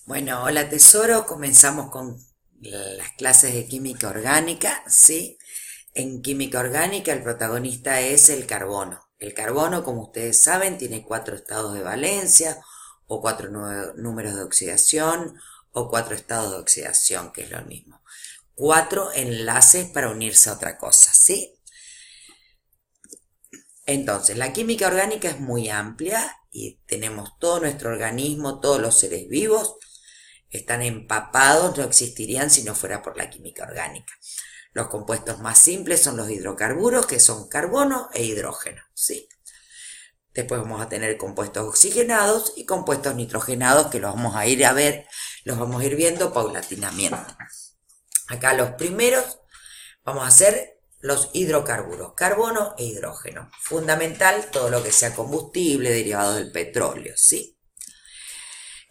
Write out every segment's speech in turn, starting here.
Bueno, hola tesoro, comenzamos con las clases de química orgánica, ¿sí? En química orgánica el protagonista es el carbono. El carbono, como ustedes saben, tiene 4 estados de valencia o 4 números de oxidación o 4 estados de oxidación, que es lo mismo. 4 enlaces para unirse a otra cosa, ¿sí? Entonces, la química orgánica es muy amplia y tenemos todo nuestro organismo, todos los seres vivos están empapados, no existirían si no fuera por la química orgánica. Los compuestos más simples son los hidrocarburos, que son carbono e hidrógeno, ¿sí? Después vamos a tener compuestos oxigenados y compuestos nitrogenados, que los vamos a ir a ver, los vamos a ir viendo paulatinamente. Acá los primeros vamos a hacer los hidrocarburos, carbono e hidrógeno. Fundamental todo lo que sea combustible, derivado del petróleo, ¿sí?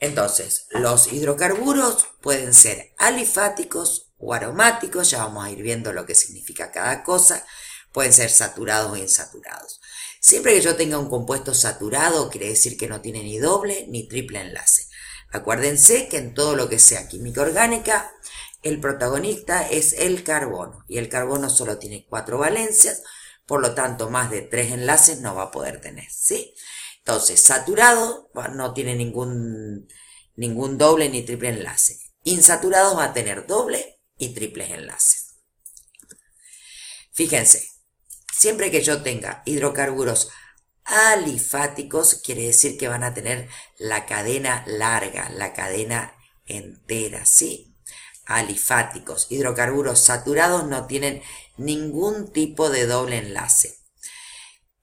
Entonces, los hidrocarburos pueden ser alifáticos o aromáticos, ya vamos a ir viendo lo que significa cada cosa, pueden ser saturados o insaturados. Siempre que yo tenga un compuesto saturado, quiere decir que no tiene ni doble ni triple enlace. Acuérdense que en todo lo que sea química orgánica, el protagonista es el carbono, y el carbono solo tiene 4 valencias, por lo tanto más de 3 enlaces no va a poder tener, ¿sí? Entonces, saturado no tiene ningún doble ni triple enlace. Insaturado va a tener doble y triples enlaces. Fíjense, siempre que yo tenga hidrocarburos alifáticos, quiere decir que van a tener la cadena larga, la cadena entera, ¿sí? Alifáticos. Hidrocarburos saturados no tienen ningún tipo de doble enlace.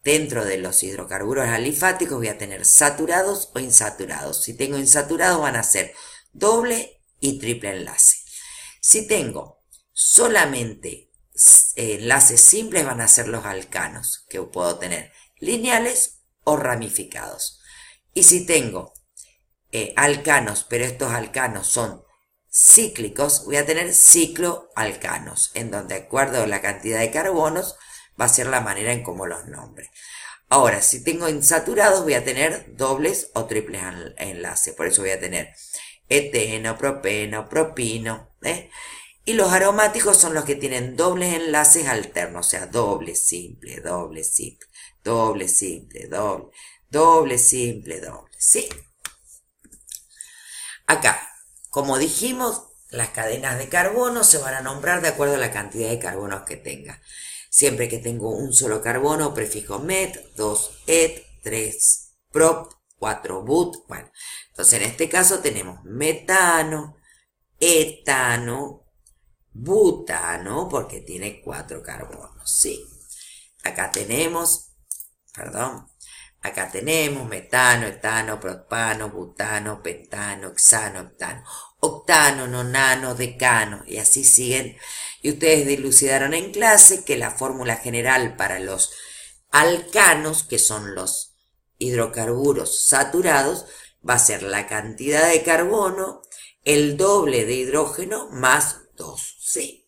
Dentro de los hidrocarburos alifáticos voy a tener saturados o insaturados. Si tengo insaturados van a ser doble y triple enlace. Si tengo solamente enlaces simples van a ser los alcanos, que puedo tener lineales o ramificados. Y si tengo alcanos, pero estos alcanos son cíclicos, voy a tener cicloalcanos, en donde de acuerdo a la cantidad de carbonos va a ser la manera en cómo los nombre. Ahora, si tengo insaturados, voy a tener dobles o triples enlaces. Por eso voy a tener eteno, propeno, propino. Y los aromáticos son los que tienen dobles enlaces alternos. O sea, doble, simple, doble, simple, doble, simple, doble, doble, simple, doble. ¿Sí? Acá, como dijimos, las cadenas de carbono se van a nombrar de acuerdo a la cantidad de carbonos que tenga. Siempre que tengo un solo carbono, prefijo met, 2 et, 3 prop, 4 but. Bueno, entonces en este caso tenemos metano, etano, butano, porque tiene 4 carbonos, ¿sí? Acá tenemos metano, etano, propano, butano, pentano, hexano, octano, octano, nonano, decano, y así siguen. Y ustedes dilucidaron en clase que la fórmula general para los alcanos, que son los hidrocarburos saturados, va a ser la cantidad de carbono, el doble de hidrógeno más 2, ¿sí?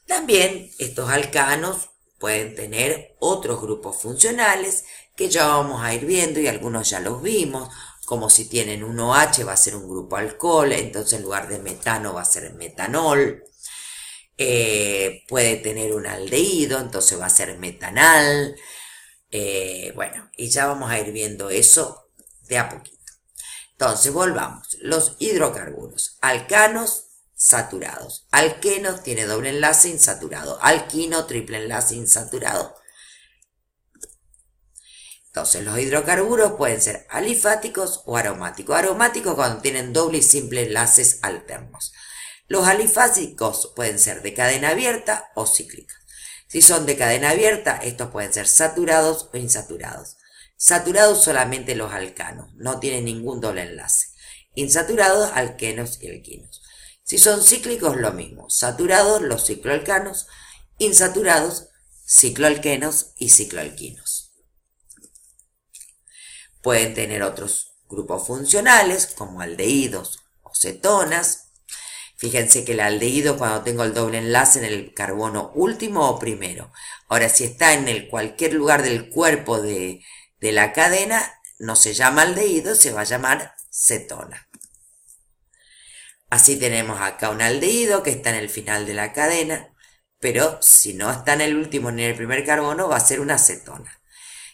También estos alcanos pueden tener otros grupos funcionales que ya vamos a ir viendo y algunos ya los vimos, como si tienen un OH va a ser un grupo alcohol, entonces en lugar de metano va a ser metanol. Puede tener un aldehído, entonces va a ser metanal. Bueno, y ya vamos a ir viendo eso de a poquito. Entonces, volvamos. Los hidrocarburos, alcanos, saturados. Alquenos tiene doble enlace insaturado. Alquino, triple enlace insaturado. Entonces, los hidrocarburos pueden ser alifáticos o aromáticos. Aromáticos cuando tienen doble y simple enlaces alternos. Los alifáticos pueden ser de cadena abierta o cíclicos. Si son de cadena abierta, estos pueden ser saturados o insaturados. Saturados solamente los alcanos, no tienen ningún doble enlace. Insaturados, alquenos y alquinos. Si son cíclicos, lo mismo. Saturados, los cicloalcanos. Insaturados, cicloalquenos y cicloalquinos. Pueden tener otros grupos funcionales, como aldehídos o cetonas. Fíjense que el aldehído cuando tengo el doble enlace en el carbono último o primero. Ahora, si está en cualquier lugar del cuerpo de la cadena, no se llama aldehído, se va a llamar cetona. Así tenemos acá un aldehído que está en el final de la cadena, pero si no está en el último ni en el primer carbono va a ser una cetona.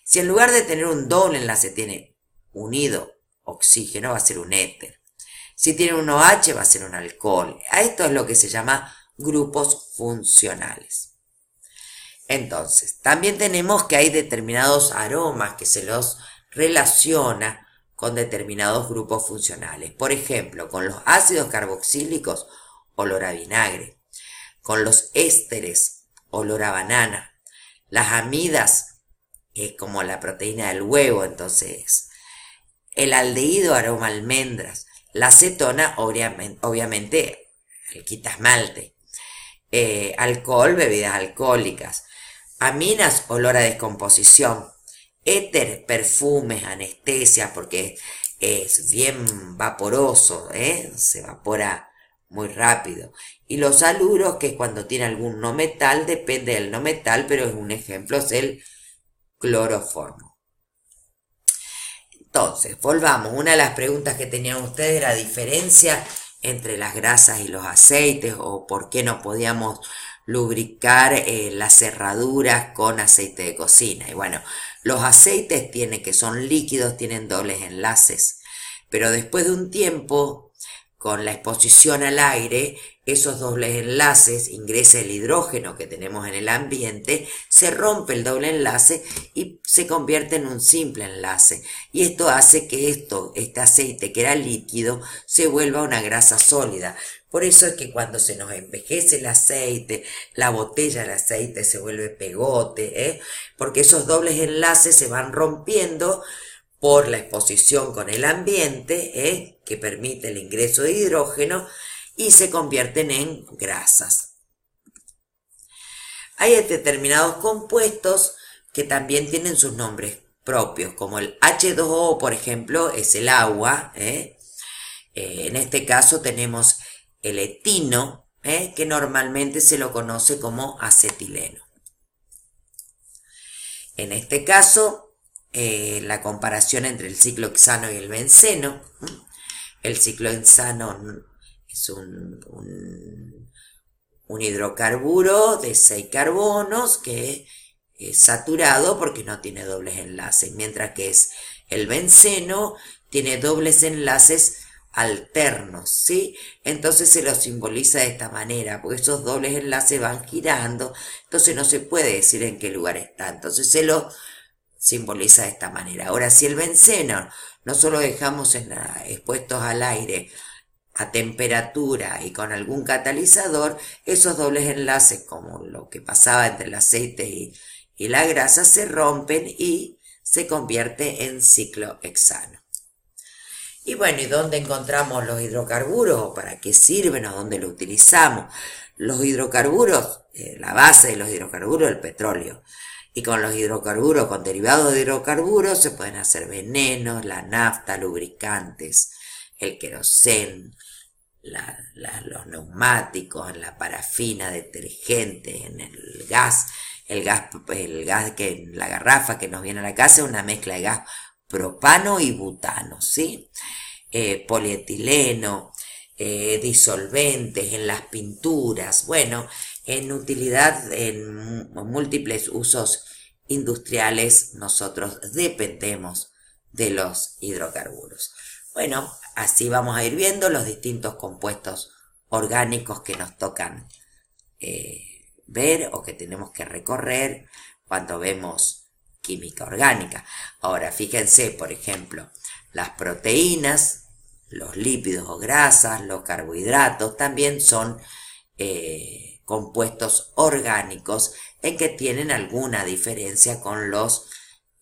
Si en lugar de tener un doble enlace tiene unido oxígeno, va a ser un éter. Si tiene un OH va a ser un alcohol. A esto es lo que se llama grupos funcionales. Entonces, también tenemos que hay determinados aromas que se los relaciona con determinados grupos funcionales. Por ejemplo, con los ácidos carboxílicos, olor a vinagre. Con los ésteres, olor a banana. Las amidas, como la proteína del huevo, entonces el aldehído, aroma a almendras. La cetona, obviamente, quita esmalte. Alcohol, bebidas alcohólicas. Aminas, olor a descomposición. Éter, perfumes, anestesia, porque es bien vaporoso, se evapora muy rápido. Y los haluros, que es cuando tiene algún no metal, depende del no metal, pero es un ejemplo, es el cloroformo. Entonces, volvamos. Una de las preguntas que tenían ustedes era la diferencia entre las grasas y los aceites, o por qué no podíamos lubricar las cerraduras con aceite de cocina. Y bueno, los aceites que son líquidos, tienen dobles enlaces, pero después de un tiempo, con la exposición al aire, esos dobles enlaces, ingresa el hidrógeno que tenemos en el ambiente, se rompe el doble enlace y se convierte en un simple enlace. Y esto hace que este aceite que era líquido se vuelva una grasa sólida. Por eso es que cuando se nos envejece el aceite, la botella del aceite se vuelve pegote, porque esos dobles enlaces se van rompiendo por la exposición con el ambiente, que permite el ingreso de hidrógeno, y se convierten en grasas. Hay determinados compuestos que también tienen sus nombres propios, como el H2O, por ejemplo, es el agua. En este caso tenemos el etino, que normalmente se lo conoce como acetileno. En este caso, la comparación entre el ciclohexano y el benceno. El ciclohexano es un hidrocarburo de 6 carbonos que es saturado porque no tiene dobles enlaces, mientras que el benceno tiene dobles enlaces alternos, ¿sí? Entonces se lo simboliza de esta manera, porque esos dobles enlaces van girando, entonces no se puede decir en qué lugar está, entonces se lo simboliza de esta manera. Ahora, si el benceno no solo dejamos expuestos al aire a temperatura y con algún catalizador, esos dobles enlaces, como lo que pasaba entre el aceite y la grasa, se rompen y se convierte en ciclohexano. Y bueno, ¿y dónde encontramos los hidrocarburos? ¿Para qué sirven o dónde lo utilizamos? Los hidrocarburos, la base de los hidrocarburos es el petróleo. Y con los hidrocarburos, con derivados de hidrocarburos, se pueden hacer venenos, la nafta, lubricantes, el queroseno, los neumáticos, la parafina, detergente, en el gas que en la garrafa que nos viene a la casa es una mezcla de gas propano y butano, ¿sí? Polietileno, disolventes en las pinturas, bueno, en utilidad, en múltiples usos industriales, nosotros dependemos de los hidrocarburos. Bueno, así vamos a ir viendo los distintos compuestos orgánicos que nos tocan ver o que tenemos que recorrer cuando vemos química orgánica. Ahora, fíjense, por ejemplo, las proteínas, los lípidos o grasas, los carbohidratos, también son compuestos orgánicos en que tienen alguna diferencia con los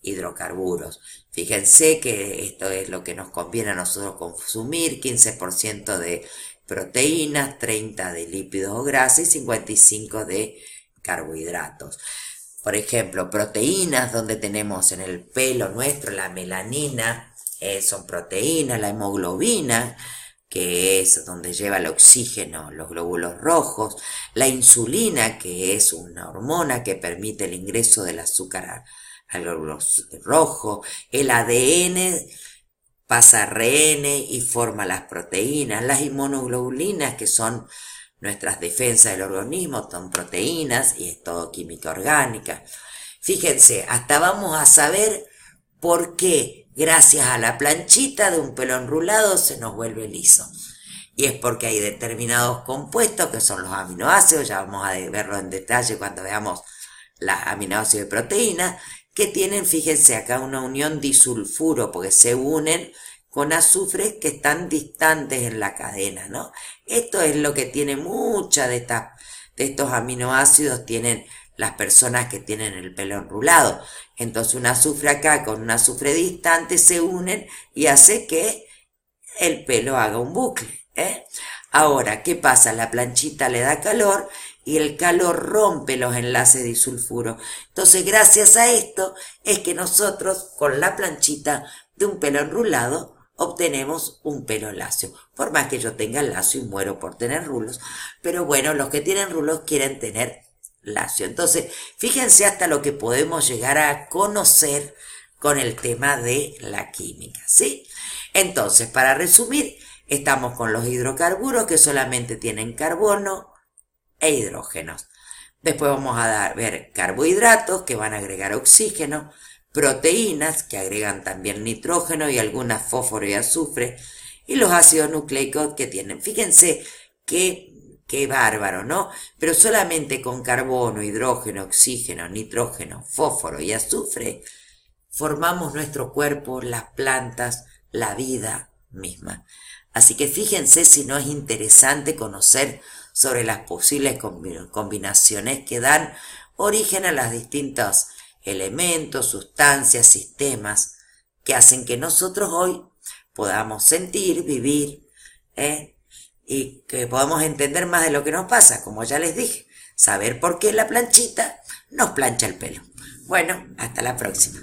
hidrocarburos. Fíjense que esto es lo que nos conviene a nosotros consumir: 15% de proteínas, 30% de lípidos o grasas y 55% de carbohidratos. Por ejemplo, proteínas, donde tenemos en el pelo nuestro la melanina, son proteínas, la hemoglobina, que es donde lleva el oxígeno, los glóbulos rojos, la insulina, que es una hormona que permite el ingreso del azúcar al glóbulo rojo, el ADN pasa a ARN y forma las proteínas. Las inmunoglobulinas, que son nuestras defensas del organismo, son proteínas y es todo química orgánica. Fíjense, hasta vamos a saber por qué gracias a la planchita de un pelo enrulado se nos vuelve liso. Y es porque hay determinados compuestos que son los aminoácidos, ya vamos a verlo en detalle cuando veamos los aminoácidos de proteína, que tienen, fíjense acá, una unión disulfuro, porque se unen con azufres que están distantes en la cadena, ¿no? Esto es lo que tiene muchas de estos aminoácidos, tienen las personas que tienen el pelo enrulado. Entonces un azufre acá con un azufre distante se unen y hace que el pelo haga un bucle, ¿eh? Ahora, ¿qué pasa? La planchita le da calor y el calor rompe los enlaces disulfuro. Entonces, gracias a esto es que nosotros con la planchita de un pelo enrulado obtenemos un pelo lacio. Por más que yo tenga lacio y muero por tener rulos, pero bueno, los que tienen rulos quieren tener lacio. Entonces, fíjense hasta lo que podemos llegar a conocer con el tema de la química, ¿sí? Entonces, para resumir, estamos con los hidrocarburos que solamente tienen carbono e hidrógenos. Después vamos a ver carbohidratos que van a agregar oxígeno, proteínas que agregan también nitrógeno y algunas fósforo y azufre, y los ácidos nucleicos que tienen. Fíjense qué bárbaro, ¿no? Pero solamente con carbono, hidrógeno, oxígeno, nitrógeno, fósforo y azufre formamos nuestro cuerpo, las plantas, la vida misma. Así que fíjense si no es interesante conocer sobre las posibles combinaciones que dan origen a los distintos elementos, sustancias, sistemas que hacen que nosotros hoy podamos sentir, vivir, y que podamos entender más de lo que nos pasa, como ya les dije, saber por qué la planchita nos plancha el pelo. Bueno, hasta la próxima.